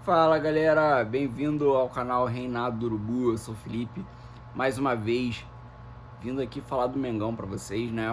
Fala galera, bem-vindo ao canal Reinado do Urubu, eu sou o Felipe, mais uma vez vindo aqui falar do Mengão pra vocês, né?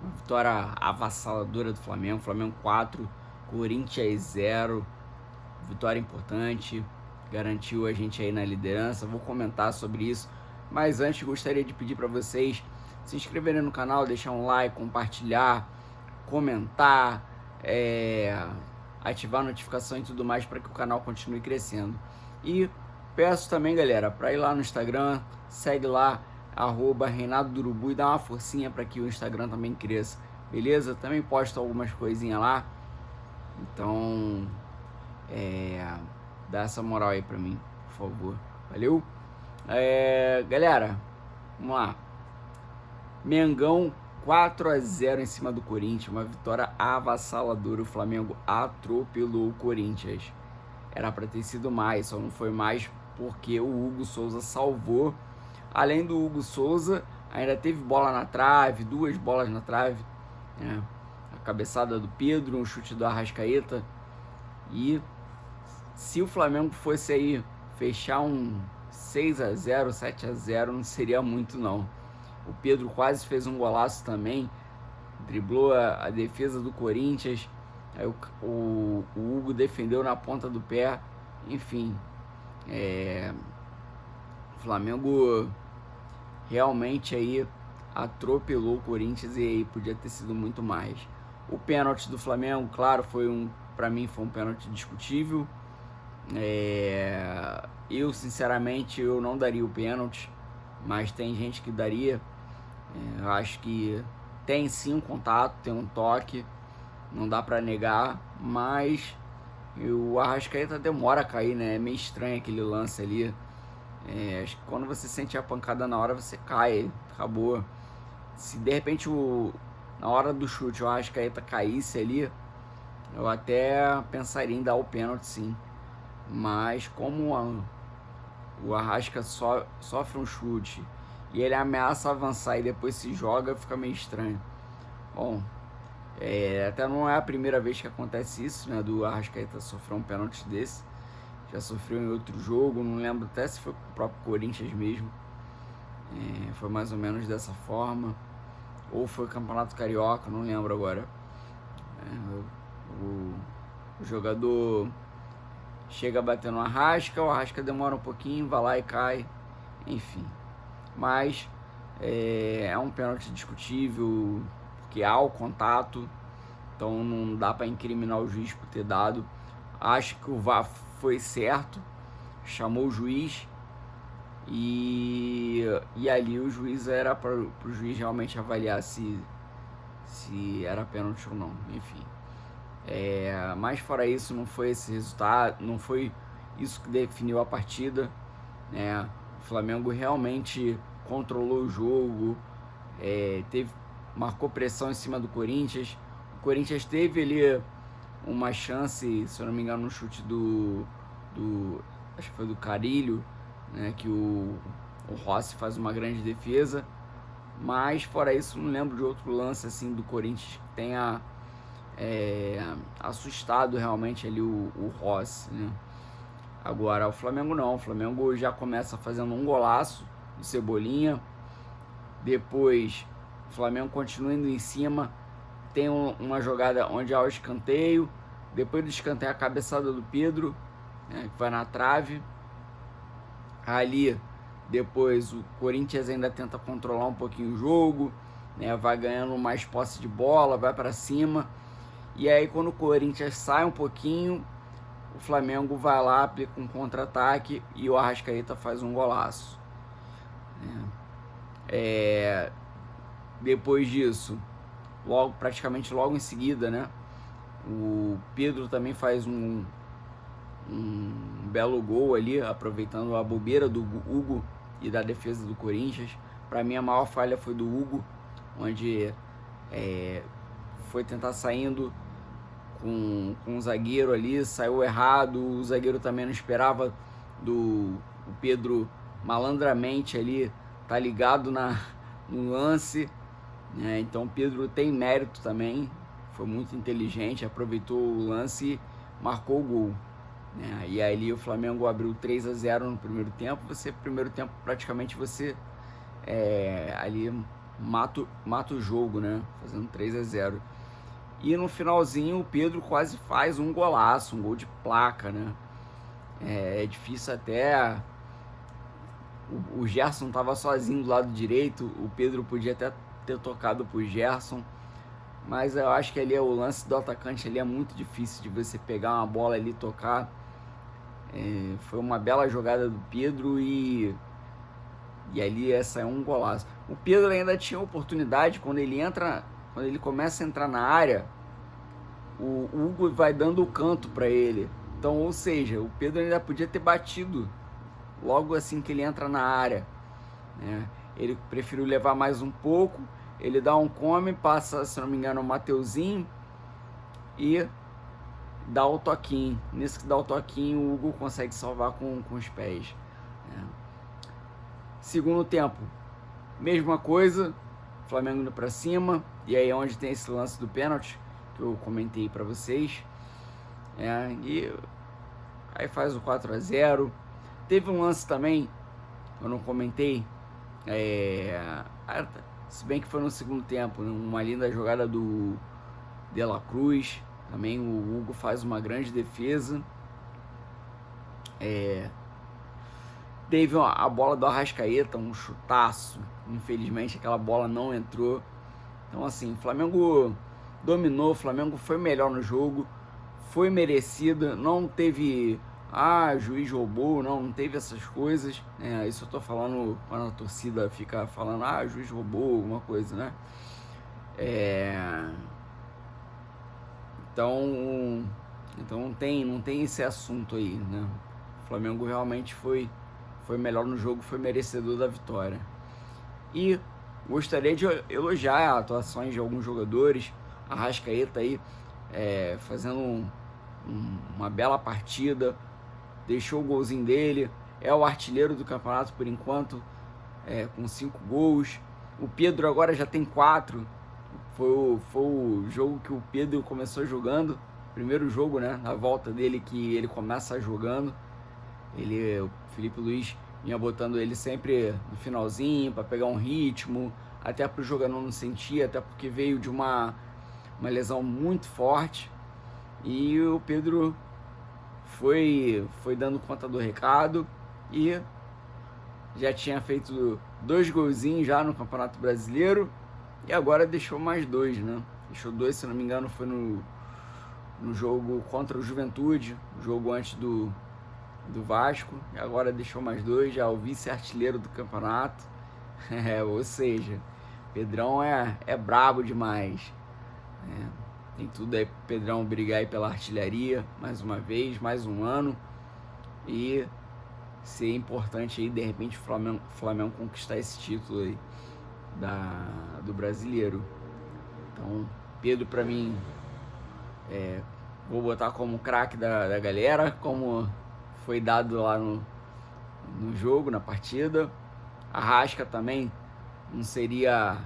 Uma vitória avassaladora do Flamengo, Flamengo 4, Corinthians 0, vitória importante, garantiu a gente aí na liderança, vou comentar sobre isso, mas antes gostaria de pedir para vocês se inscreverem no canal, deixar um like, compartilhar, comentar, ativar a notificação e tudo mais para que o canal continue crescendo. E peço também, galera, para ir lá no Instagram, segue lá, @Reinado do Urubu, e dá uma forcinha para que o Instagram também cresça, beleza? Também posto algumas coisinhas lá, então dá essa moral aí para mim, por favor, valeu? Galera, vamos lá. Mengão 4-0 em cima do Corinthians, uma vitória avassaladora. O Flamengo atropelou o Corinthians. Era para ter sido mais, só não foi mais porque o Hugo Souza salvou. Além do Hugo Souza, ainda teve bola na trave, 2 bolas na trave, né? A cabeçada do Pedro, um chute do Arrascaeta. E se o Flamengo fosse aí fechar um 6-0, 7-0, não seria muito não. O Pedro quase fez um golaço também, driblou a defesa do Corinthians, aí o Hugo defendeu na ponta do pé, enfim, o Flamengo realmente aí atropelou o Corinthians e aí podia ter sido muito mais. O pênalti do Flamengo, claro, para mim foi um pênalti discutível. Eu sinceramente eu não daria o pênalti, mas tem gente que daria. Eu acho que tem sim um contato, tem um toque, não dá pra negar, mas o Arrascaeta demora a cair, né? É meio estranho aquele lance ali. Acho que quando você sente a pancada na hora, você cai, acabou. Se de repente na hora do chute o Arrascaeta caísse ali, eu até pensaria em dar o pênalti sim. Mas como o Arrasca sofre um chute e ele ameaça avançar e depois se joga, fica meio estranho. Bom, até não é a primeira vez que acontece isso, né, do Arrascaeta sofrer um pênalti desse. Já sofreu em outro jogo, não lembro até se foi com o próprio Corinthians mesmo. Foi mais ou menos dessa forma. Ou foi Campeonato Carioca, não lembro agora. O jogador chega a bater no Arrasca, o Arrasca demora um pouquinho, vai lá e cai, enfim. Mas é um pênalti discutível, porque há o contato, então não dá para incriminar o juiz por ter dado. Acho que o VAR foi certo, chamou o juiz e ali o juiz era para o juiz realmente avaliar se era pênalti ou não, enfim. Mas fora isso, não foi esse resultado, não foi isso que definiu a partida, né? O Flamengo realmente controlou o jogo, marcou pressão em cima do Corinthians. O Corinthians teve ali uma chance, se eu não me engano, no chute acho que foi do Carrilho, né? Que o Rossi faz uma grande defesa. Mas fora isso, não lembro de outro lance assim do Corinthians que tenha assustado realmente ali o Rossi, né? Agora o Flamengo não, o Flamengo já começa fazendo um golaço do Cebolinha, depois o Flamengo continua indo em cima, tem uma jogada onde há o escanteio, depois do escanteio a cabeçada do Pedro, né, que vai na trave, ali depois o Corinthians ainda tenta controlar um pouquinho o jogo, né, vai ganhando mais posse de bola, vai para cima, e aí quando o Corinthians sai um pouquinho, o Flamengo vai lá, aplica um contra-ataque e o Arrascaeta faz um golaço. Depois disso, praticamente logo em seguida, né, o Pedro também faz um belo gol ali, aproveitando a bobeira do Hugo e da defesa do Corinthians. Para mim a maior falha foi do Hugo, onde foi tentar saindo com um zagueiro ali, saiu errado, o zagueiro também não esperava o Pedro malandramente ali, tá ligado no lance, né? Então o Pedro tem mérito também, foi muito inteligente, aproveitou o lance e marcou o gol. né? E aí o Flamengo abriu 3-0 no primeiro tempo. Primeiro tempo praticamente você ali mata o jogo, né? Fazendo 3-0. E no finalzinho o Pedro quase faz um golaço, um gol de placa, né? É difícil até. O Gerson estava sozinho do lado direito, o Pedro podia até ter tocado pro Gerson, mas eu acho que ali o lance do atacante ali é muito difícil de você pegar uma bola ali e tocar. Foi uma bela jogada do Pedro e ali essa é um golaço. O Pedro ainda tinha oportunidade quando ele começa a entrar na área, o Hugo vai dando o canto para ele. Então, ou seja, o Pedro ainda podia ter batido logo assim que ele entra na área, né? Ele preferiu levar mais um pouco, ele dá um come, passa, se não me engano, o Mateuzinho e dá o toquinho. Nesse que dá o toquinho, o Hugo consegue salvar com os pés, né? Segundo tempo, mesma coisa, Flamengo indo para cima, e aí é onde tem esse lance do pênalti que eu comentei para vocês, e aí faz o 4-0. Teve um lance também, eu não comentei, se bem que foi no segundo tempo, né? Uma linda jogada do De La Cruz, também o Hugo faz uma grande defesa. Teve a bola do Arrascaeta, um chutaço, infelizmente aquela bola não entrou. Então assim, o Flamengo dominou, o Flamengo foi melhor no jogo, foi merecido, não teve... juiz roubou, não teve essas coisas, né? Isso eu tô falando quando a torcida fica falando, juiz roubou, alguma coisa, né? Então não tem esse assunto aí, né? O Flamengo realmente foi melhor no jogo, foi merecedor da vitória. E gostaria de elogiar as atuações de alguns jogadores, a Arrascaeta aí fazendo uma bela partida, deixou o golzinho dele, é o artilheiro do campeonato por enquanto, com 5 gols. O Pedro agora já tem 4. Foi o jogo que o Pedro começou jogando, primeiro jogo, né, na volta dele, que ele começa jogando. O Felipe Luiz vinha botando ele sempre no finalzinho para pegar um ritmo, até para o jogador não sentir, até porque veio de uma lesão muito forte, e o Pedro foi dando conta do recado e já tinha feito 2 golzinhos já no Campeonato Brasileiro e agora deixou mais 2, né? Deixou 2, se não me engano, foi no jogo contra o Juventude, jogo antes do Vasco, e agora deixou mais 2, já o vice-artilheiro do campeonato. Ou seja, Pedrão é brabo demais, tem tudo aí pro Pedrão brigar aí pela artilharia mais uma vez, mais um ano, e ser importante aí, de repente, o Flamengo conquistar esse título aí do brasileiro. Então, Pedro, pra mim, vou botar como craque da galera, como foi dado lá no jogo, na partida. Arrasca também não seria,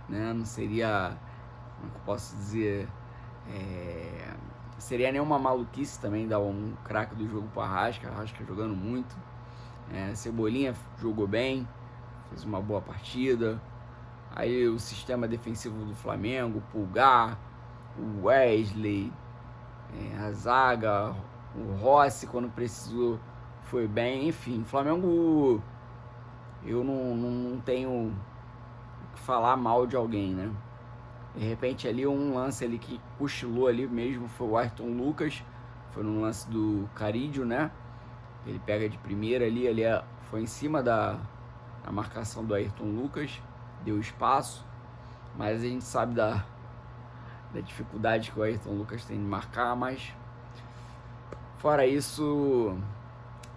como que eu posso dizer, seria nenhuma maluquice também dar um craque do jogo pro Arrasca jogando muito. Cebolinha jogou bem, fez uma boa partida. Aí o sistema defensivo do Flamengo, Pulgar, o Wesley, a zaga, o Rossi quando precisou foi bem. Enfim, Flamengo, eu não tenho o que falar mal de alguém, né? De repente ali um lance ali que cochilou ali mesmo foi o Ayrton Lucas, foi no lance do Carídio, né? Ele pega de primeira ali foi em cima da marcação do Ayrton Lucas, deu espaço, mas a gente sabe da dificuldade que o Ayrton Lucas tem de marcar, mas fora isso,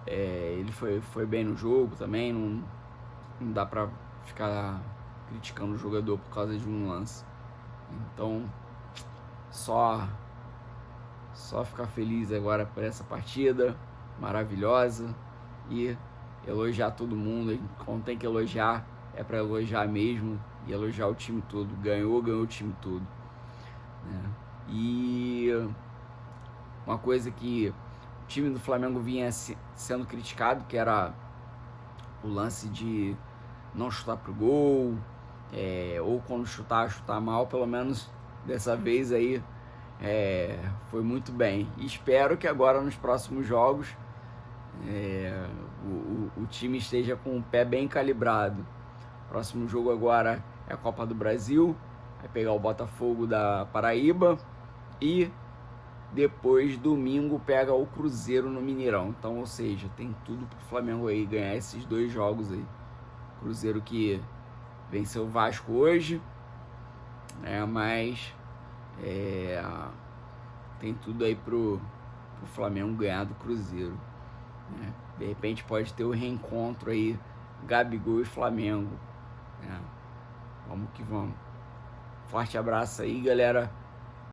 ele foi bem no jogo também, não dá pra ficar criticando o jogador por causa de um lance. Então, só ficar feliz agora por essa partida maravilhosa e elogiar todo mundo. Quando tem que elogiar, é para elogiar mesmo e elogiar o time todo. Ganhou o time todo, né? E uma coisa que o time do Flamengo vinha sendo criticado, que era o lance de não chutar pro gol, ou quando chutar mal. Pelo menos dessa vez aí foi muito bem. E espero que agora nos próximos jogos o time esteja com o pé bem calibrado. Próximo jogo agora é a Copa do Brasil, vai pegar o Botafogo da Paraíba e depois domingo pega o Cruzeiro no Mineirão. Então, ou seja, tem tudo pro Flamengo aí ganhar esses 2 jogos aí. Cruzeiro que venceu o Vasco hoje, mas tem tudo aí pro Flamengo ganhar do Cruzeiro. De repente pode ter o reencontro aí, Gabigol e Flamengo. Vamos que vamos. Forte abraço aí, galera.